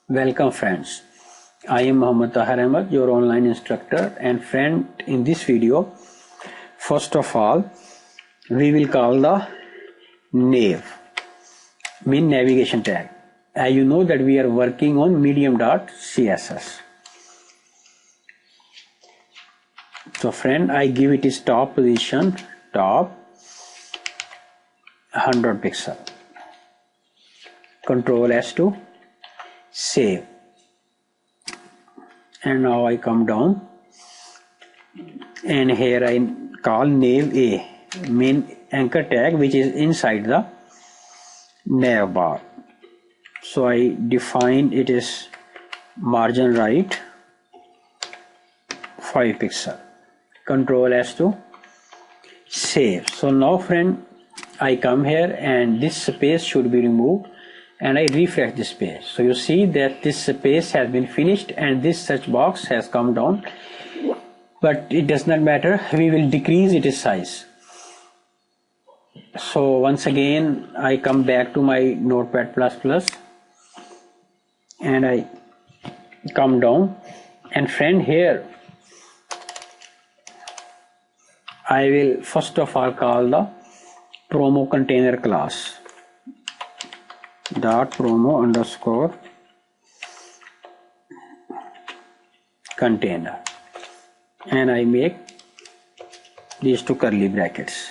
Welcome friends, I am Mohammad Tahir Ahmed, your online instructor, and friend, in this video, first of all, we will call the nav, mean navigation tag. As you know that we are working on medium.css. So friend, I give it its top position, top 100 pixel. Control S to save. And now I come down and here I call nav A, main anchor tag, which is inside the nav bar. So I define it is margin right 5 pixel. Control S to save. So now friend, I come here and this space should be removed and I refresh this page. So you see that this space has been finished and this search box has come down, but it does not matter, we will decrease its size. So once again I come back to my Notepad++ and I come down, and friend, here I will first of all call the promo container class dot promo underscore container, and I make these two curly brackets.